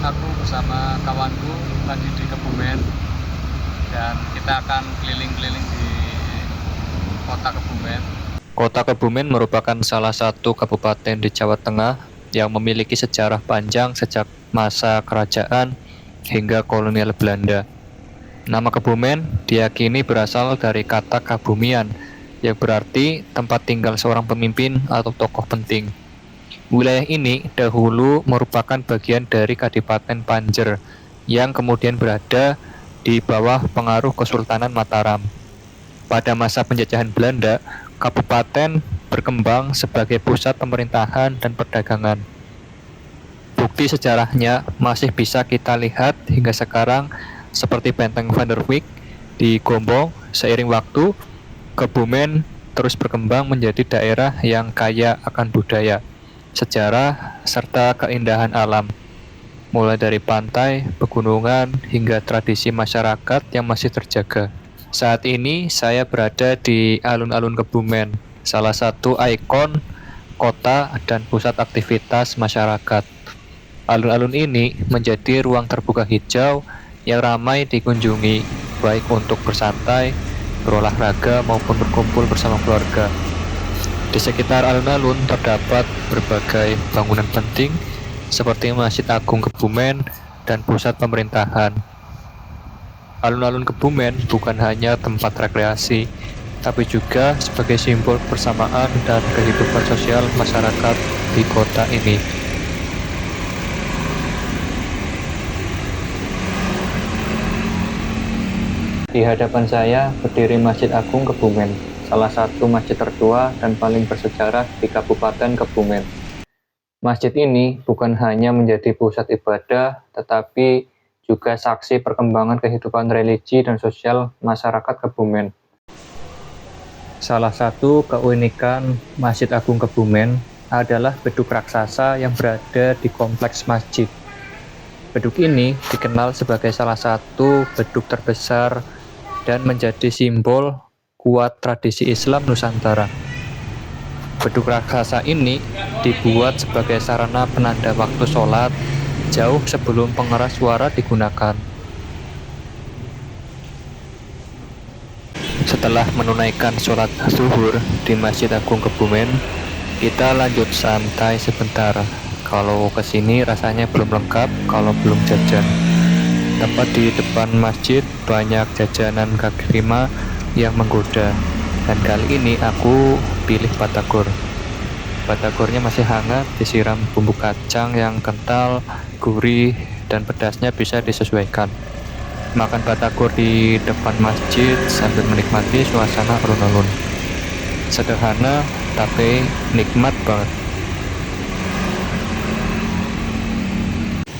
aku bersama kawanku lagi di Kebumen dan kita akan keliling-keliling di kota Kebumen. Kota Kebumen merupakan salah satu kabupaten di Jawa Tengah yang memiliki sejarah panjang sejak masa kerajaan hingga kolonial Belanda. Nama Kebumen diyakini berasal dari kata Kabumian yang berarti tempat tinggal seorang pemimpin atau tokoh penting. Wilayah ini dahulu merupakan bagian dari Kadipaten Panjer yang kemudian berada di bawah pengaruh Kesultanan Mataram. Pada masa penjajahan Belanda, kabupaten berkembang sebagai pusat pemerintahan dan perdagangan. Bukti sejarahnya masih bisa kita lihat hingga sekarang seperti Benteng Van der Wijk di Gombong. Seiring waktu, Kebumen terus berkembang menjadi daerah yang kaya akan budaya, sejarah, serta keindahan alam, mulai dari pantai, pegunungan, hingga tradisi masyarakat yang masih terjaga. Saat ini saya berada di alun-alun Kebumen, salah satu ikon kota dan pusat aktivitas masyarakat. Alun-alun ini menjadi ruang terbuka hijau yang ramai dikunjungi, baik untuk bersantai, berolahraga, maupun berkumpul bersama keluarga. Di sekitar alun-alun terdapat berbagai bangunan penting seperti Masjid Agung Kebumen dan pusat pemerintahan. Alun-alun Kebumen bukan hanya tempat rekreasi, tapi juga sebagai simbol kebersamaan dan kehidupan sosial masyarakat di kota ini. Di hadapan saya berdiri Masjid Agung Kebumen, salah satu masjid tertua dan paling bersejarah di Kabupaten Kebumen. Masjid ini bukan hanya menjadi pusat ibadah, tetapi juga saksi perkembangan kehidupan religi dan sosial masyarakat Kebumen. Salah satu keunikan Masjid Agung Kebumen adalah beduk raksasa yang berada di kompleks masjid. Beduk ini dikenal sebagai salah satu beduk terbesar dan menjadi simbol kuat tradisi Islam Nusantara. Beduk raksasa ini dibuat sebagai sarana penanda waktu sholat jauh sebelum pengeras suara digunakan. Setelah menunaikan sholat zuhur di Masjid Agung Kebumen, kita lanjut santai sebentar. Kalau kesini rasanya belum lengkap kalau belum jajan. Tempat di depan masjid banyak jajanan kaki lima yang menggoda. Dan kali ini aku pilih batagor. Batagornya masih hangat, disiram bumbu kacang yang kental, gurih, dan pedasnya bisa disesuaikan. Makan batagor di depan masjid sambil menikmati suasana alun-alun. Sederhana, tapi nikmat banget.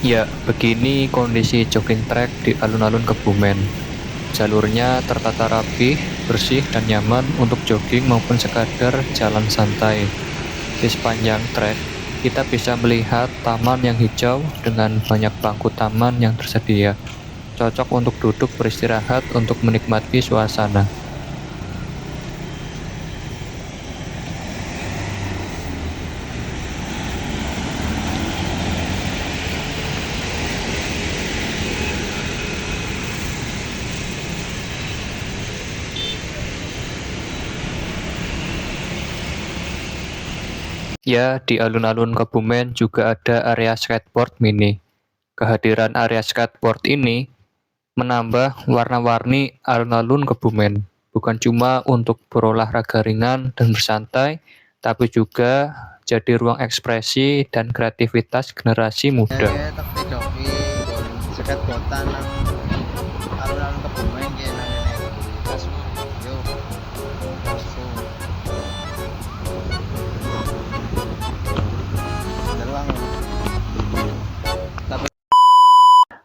Ya, begini kondisi jogging track di alun-alun Kebumen. Jalurnya tertata rapi, bersih, dan nyaman untuk jogging maupun sekadar jalan santai. Di sepanjang trek, kita bisa melihat taman yang hijau dengan banyak bangku taman yang tersedia. Cocok untuk duduk beristirahat untuk menikmati suasana. Ya, di alun-alun Kebumen juga ada area skateboard mini. Kehadiran area skateboard ini menambah warna-warni alun-alun Kebumen. Bukan cuma untuk berolahraga ringan dan bersantai, tapi juga jadi ruang ekspresi dan kreativitas generasi muda. Skateboardan nang alun-alun Kebumen ki nang ngene. Yo. Langsung.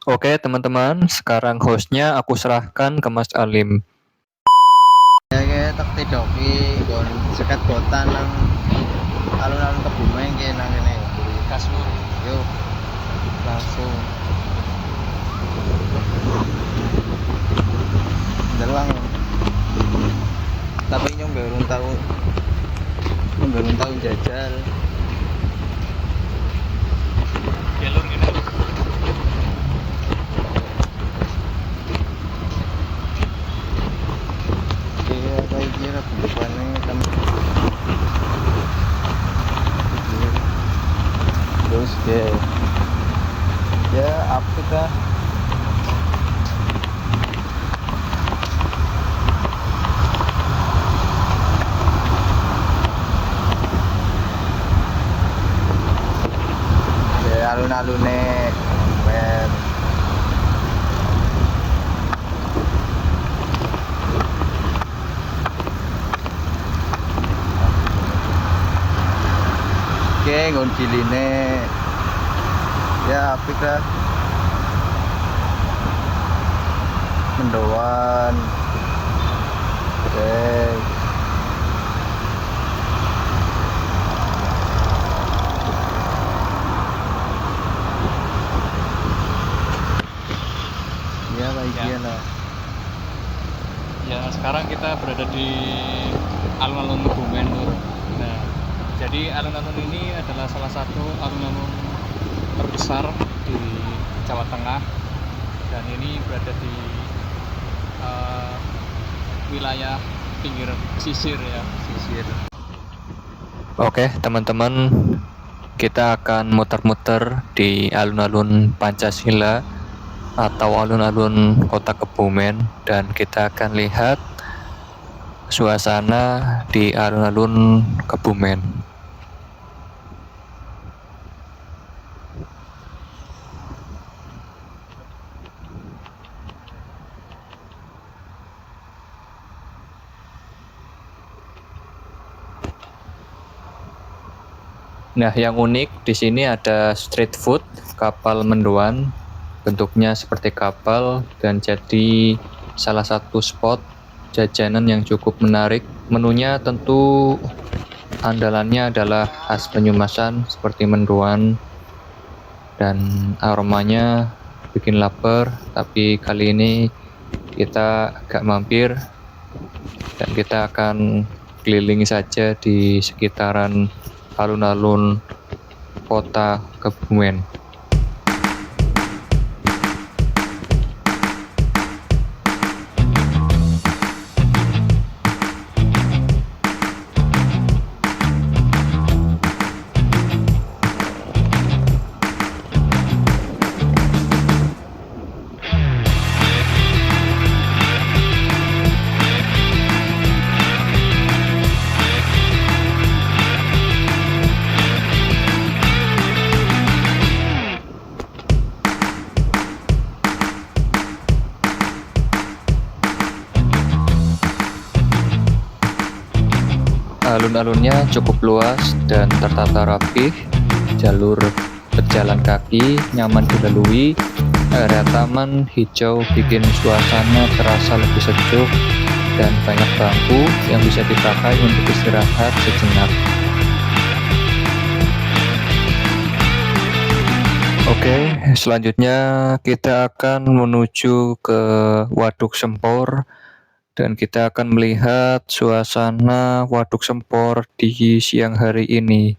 Oke teman-teman, sekarang hostnya aku serahkan ke Mas Alim. Ya tak tidoki gon skateboardan nang alun-alun Kebumen ki nang ngene. Kasur. Yo. Langsung. Delang. Tapi nyombe urung tahu jajal. Jalur ngene. apik dah. Ya alun-alune men. Oke, ngon ciline ya apik dah. Mendoan. Oke. Ya bagian lah. Ya, sekarang kita berada di alun-alun Kebumen, Nur. Nah, jadi alun-alun ini adalah salah satu alun-alun terbesar di Jawa Tengah, dan ini berada di wilayah pinggir pesisir ya. Sisir. Oke, teman-teman, kita akan muter-muter di alun-alun Pancasila atau alun-alun Kota Kebumen, dan kita akan lihat suasana di alun-alun Kebumen. Nah, yang unik di sini ada street food kapal mendoan, bentuknya seperti kapal dan jadi salah satu spot jajanan yang cukup menarik. Menunya tentu andalannya adalah khas Banyumasan seperti mendoan, dan aromanya bikin lapar. Tapi kali ini kita agak mampir dan kita akan keliling saja di sekitaran alun-alun Kota Kebumen. Alun-alunnya cukup luas dan tertata rapih, jalur berjalan kaki nyaman dilalui, area taman hijau bikin suasana terasa lebih sejuk, dan banyak bangku yang bisa dipakai untuk istirahat sejenak. Oke, selanjutnya kita akan menuju ke Waduk Sempor, dan kita akan melihat suasana Waduk Sempor di siang hari ini.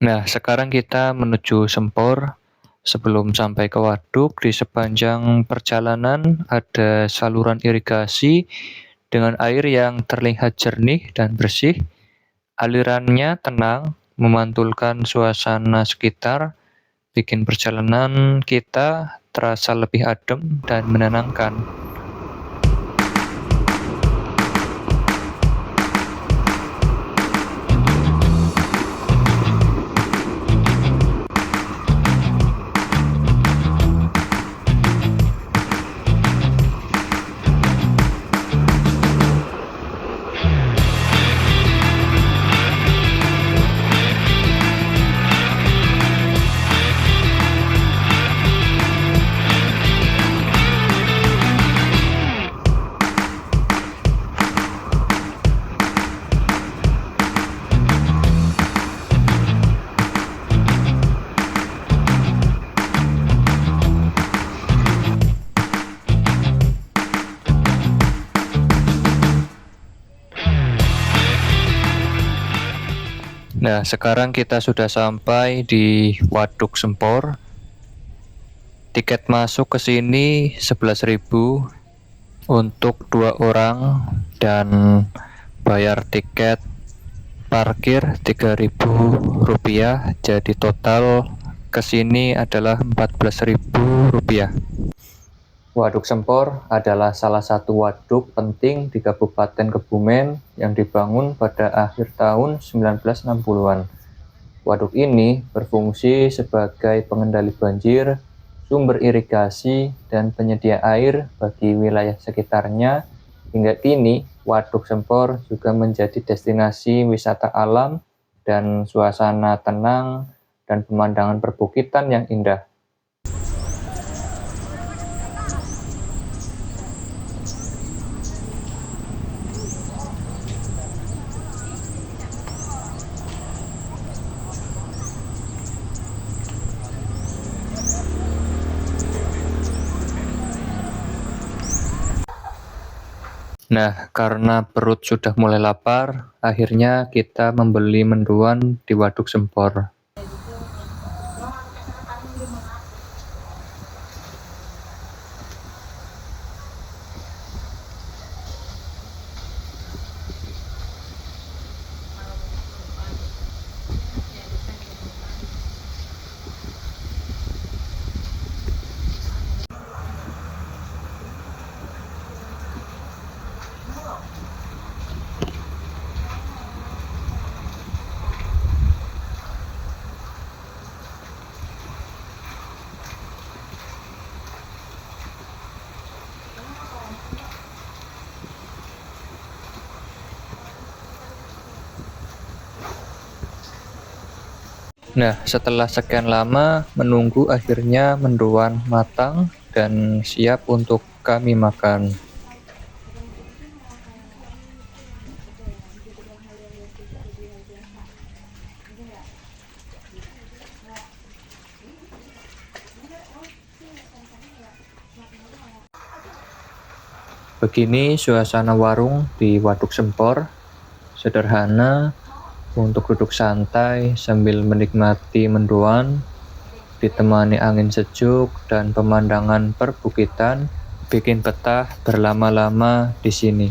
Nah, sekarang kita menuju Sempor. Sebelum sampai ke waduk, di sepanjang perjalanan ada saluran irigasi dengan air yang terlihat jernih dan bersih. Alirannya tenang, memantulkan suasana sekitar, bikin perjalanan kita terasa lebih adem dan menenangkan. Nah, sekarang kita sudah sampai di Waduk Sempor. Tiket masuk ke sini 11.000 untuk 2 orang dan bayar tiket parkir Rp3.000. Jadi total ke sini adalah Rp14.000. Waduk Sempor adalah salah satu waduk penting di Kabupaten Kebumen yang dibangun pada akhir tahun 1960-an. Waduk ini berfungsi sebagai pengendali banjir, sumber irigasi, dan penyedia air bagi wilayah sekitarnya. Hingga kini, Waduk Sempor juga menjadi destinasi wisata alam dan suasana tenang dan pemandangan perbukitan yang indah. Nah, karena perut sudah mulai lapar, akhirnya kita membeli mendoan di Waduk Sempor. Nah, setelah sekian lama menunggu, akhirnya mendoan matang dan siap untuk kami makan. Begini suasana warung di Waduk Sempor, sederhana untuk duduk santai sambil menikmati mendoan, ditemani angin sejuk dan pemandangan perbukitan, bikin betah berlama-lama di sini.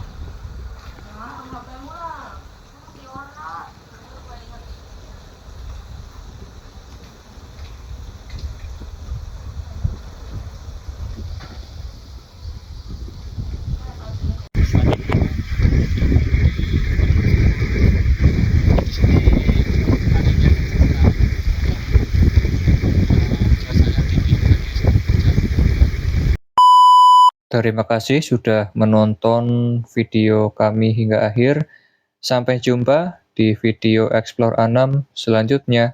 Terima kasih sudah menonton video kami hingga akhir. Sampai jumpa di video Explore Anam selanjutnya.